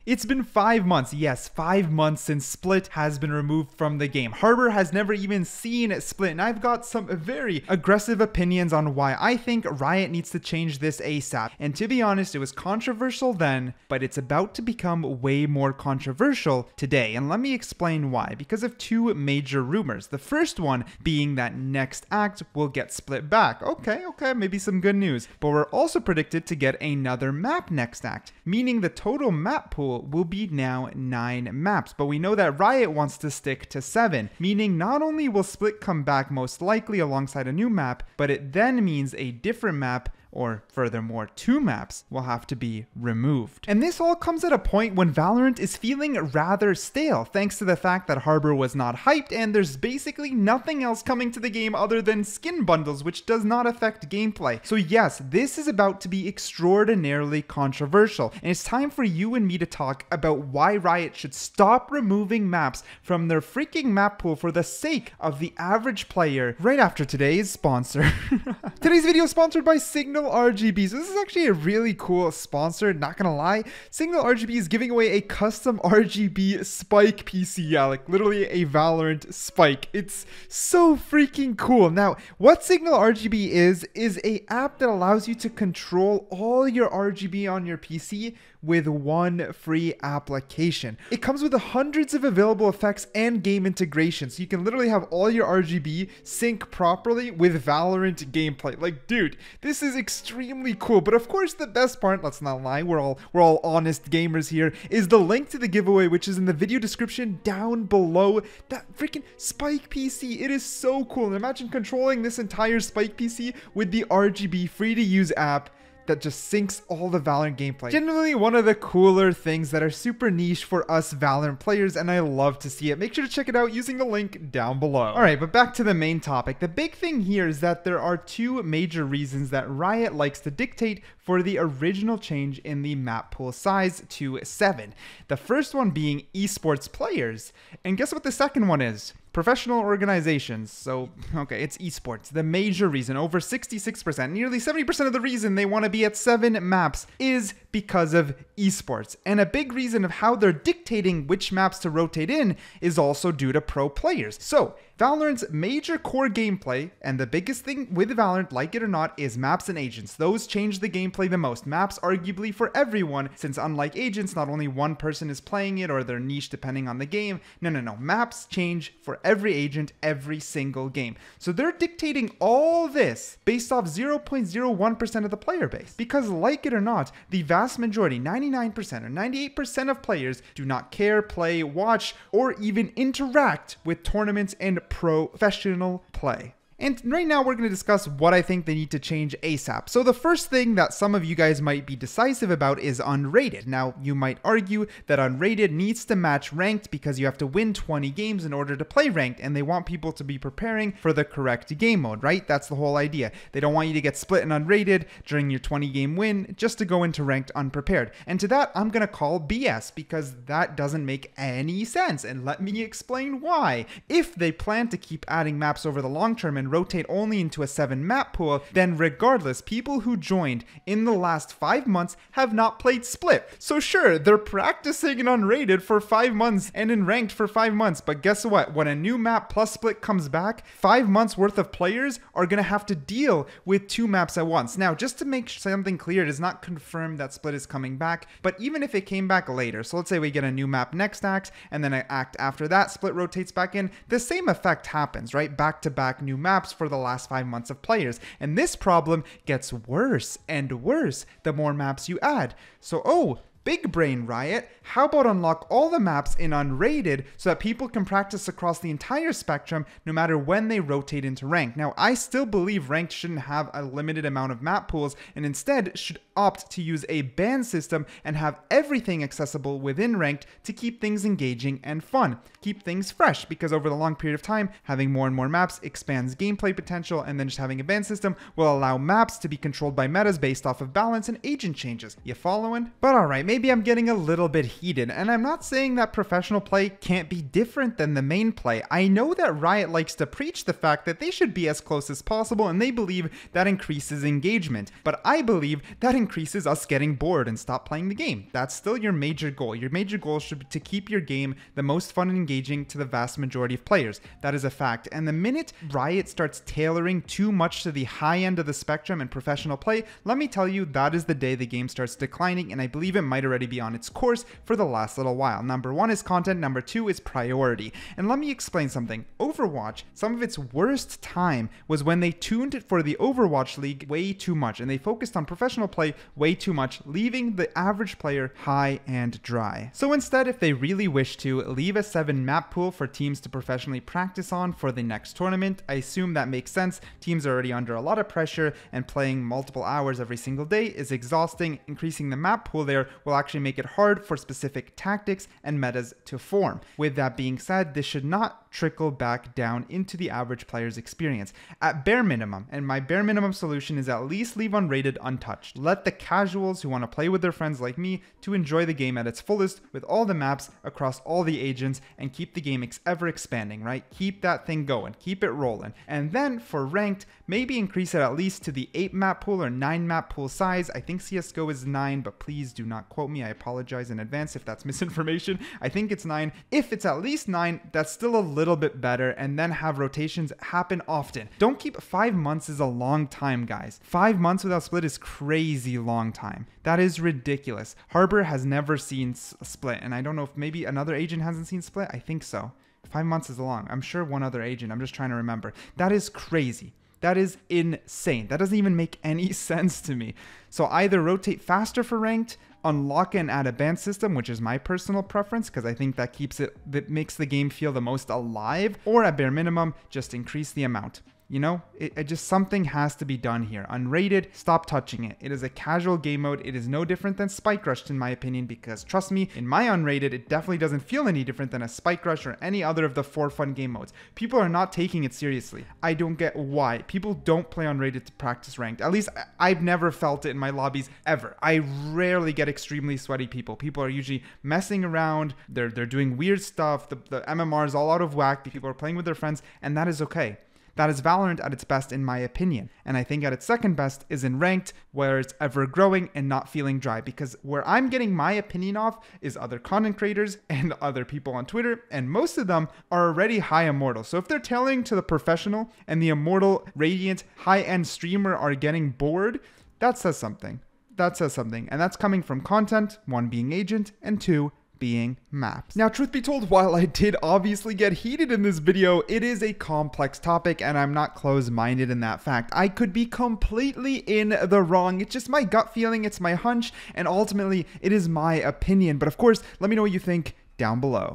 It's been 5 months, yes, 5 months since Split has been removed from the game. Harbor has never even seen Split, and I've got some very aggressive opinions on why I think Riot needs to change this ASAP. And to be honest, it was controversial then, but it's about to become way more controversial today. And let me explain why. Because of two major rumors. The first one being that next act will get Split back. Okay, maybe some good news. But we're also predicted to get another map next act, meaning the total map pool will be now 9 maps, but we know that Riot wants to stick to 7, meaning not only will Split come back most likely alongside a new map, but it then means a different map, or furthermore 2 maps, will have to be removed. And this all comes at a point when Valorant is feeling rather stale, thanks to the fact that Harbor was not hyped and there's basically nothing else coming to the game other than skin bundles, which does not affect gameplay. So yes, this is about to be extraordinarily controversial, and it's time for you and me to talk about why Riot should stop removing maps from their freaking map pool for the sake of the average player, right after today's sponsor. Today's video is sponsored by Signal RGB. So this is actually a really cool sponsor, not gonna lie. Signal RGB is giving away a custom RGB spike PC. Yeah, like literally a Valorant spike. It's so freaking cool. Now, what Signal RGB is a app that allows you to control all your RGB on your PC with one free application. It comes with hundreds of available effects and game integration, so you can literally have all your RGB sync properly with Valorant gameplay. Like, dude, this is extremely cool. But of course, the best part, let's not lie, we're all honest gamers here, is the link to the giveaway, which is in the video description down below. That freaking Spike PC, it is so cool. And imagine controlling this entire Spike PC with the RGB free to use app that just syncs all the Valorant gameplay. Generally one of the cooler things that are super niche for us Valorant players, and I love to see it. Make sure to check it out using the link down below. Alright, but back to the main topic. The big thing here is that there are two major reasons that Riot likes to dictate for the original change in the map pool size to 7. The first one being esports players, and guess what the second one is? Professional organizations. So, okay, it's esports. The major reason, over 66%, nearly 70% of the reason they want to be at 7 maps is because of esports. And a big reason of how they're dictating which maps to rotate in is also due to pro players. So, Valorant's major core gameplay, and the biggest thing with Valorant, like it or not, is maps and agents. Those change the gameplay the most. Maps arguably for everyone, since unlike agents, not only one person is playing it or they're niche depending on the game. No. Maps change for every agent every single game. So they're dictating all this based off 0.01% of the player base. Because like it or not, the vast majority, 99% or 98% of players do not care, play, watch, or even interact with tournaments and professional play. And right now we're going to discuss what I think they need to change ASAP. So the first thing that some of you guys might be decisive about is unrated. Now, you might argue that unrated needs to match ranked because you have to win 20 games in order to play ranked, and they want people to be preparing for the correct game mode, right? That's the whole idea. They don't want you to get split and unrated during your 20 game win just to go into ranked unprepared. And to that, I'm going to call BS because that doesn't make any sense. And let me explain why. If they plan to keep adding maps over the long term and rotate only into a 7 map pool, then regardless, people who joined in the last 5 months have not played Split. So sure, they're practicing in unrated for 5 months and in ranked for 5 months, but guess what? When a new map plus Split comes back, 5 months worth of players are going to have to deal with 2 maps at once. Now, just to make something clear, it is not confirmed that Split is coming back, but even if it came back later, so let's say we get a new map next act, and then an act after that, Split rotates back in, the same effect happens, right? Back-to-back new maps for the last 5 months of players. And this problem gets worse and worse the more maps you add. So, big brain Riot, how about unlock all the maps in unrated so that people can practice across the entire spectrum no matter when they rotate into ranked. Now, I still believe ranked shouldn't have a limited amount of map pools and instead should opt to use a ban system and have everything accessible within ranked to keep things engaging and fun. Keep things fresh, because over the long period of time, having more and more maps expands gameplay potential, and then just having a ban system will allow maps to be controlled by metas based off of balance and agent changes. You following? But alright, maybe I'm getting a little bit heated, and I'm not saying that professional play can't be different than the main play. I know that Riot likes to preach the fact that they should be as close as possible, and they believe that increases engagement, but I believe that increases us getting bored and stop playing the game. That's still your major goal. Your major goal should be to keep your game the most fun and engaging to the vast majority of players. That is a fact, and the minute Riot starts tailoring too much to the high end of the spectrum in professional play, let me tell you, that is the day the game starts declining, and I believe it might already be on its course for the last little while. Number one is content, number two is priority. And let me explain something. Overwatch, some of its worst time was when they tuned it for the Overwatch League way too much, and they focused on professional play way too much, leaving the average player high and dry. So instead, if they really wish to, leave a 7 map pool for teams to professionally practice on for the next tournament. I assume that makes sense. Teams are already under a lot of pressure, and playing multiple hours every single day is exhausting. Increasing the map pool there will actually make it hard for specific tactics and metas to form. With that being said, this should not trickle back down into the average player's experience. At bare minimum, and my bare minimum solution is at least leave unrated untouched. Let the casuals who want to play with their friends like me to enjoy the game at its fullest with all the maps across all the agents, and keep the game ever expanding, right? Keep that thing going, keep it rolling. And then for ranked, maybe increase it at least to the 8 map pool or 9 map pool size. I think CSGO is 9, but please do not quote me. I apologize in advance if that's misinformation. I think it's 9. If it's at least 9, that's still a little bit better, and then have rotations happen often. Don't keep 5 months is a long time, guys. 5 months without split is crazy long time. That is ridiculous. Harbor has never seen split, and I don't know if maybe another agent hasn't seen split. I think so. 5 months is long. I'm sure one other agent. I'm just trying to remember. That is crazy. That is insane. That doesn't even make any sense to me. So either rotate faster for ranked, unlock and add a ban system, which is my personal preference because I think that makes the game feel the most alive, or at bare minimum, just increase the amount. You know, it just, something has to be done here. Unrated, stop touching it. It is a casual game mode. It is no different than Spike Rush in my opinion, because trust me, in my unrated, it definitely doesn't feel any different than a Spike Rush or any other of the 4 fun game modes. People are not taking it seriously. I don't get why. People don't play unrated to practice ranked. At least I've never felt it in my lobbies ever. I rarely get extremely sweaty people. People are usually messing around. They're doing weird stuff. The MMR is all out of whack. People are playing with their friends, and that is okay. That is Valorant at its best in my opinion, and I think at its second best is in ranked, where it's ever growing and not feeling dry, because where I'm getting my opinion off is other content creators and other people on Twitter, and most of them are already high immortal. So if they're tailoring to the professional and the immortal radiant high-end streamer are getting bored, that says something. That says something, and that's coming from content, 1 being agent, and 2 being maps. Now, truth be told, while I did obviously get heated in this video, it is a complex topic, and I'm not close-minded in that fact. I could be completely in the wrong. It's just my gut feeling, it's my hunch, and ultimately, it is my opinion. But of course, let me know what you think down below.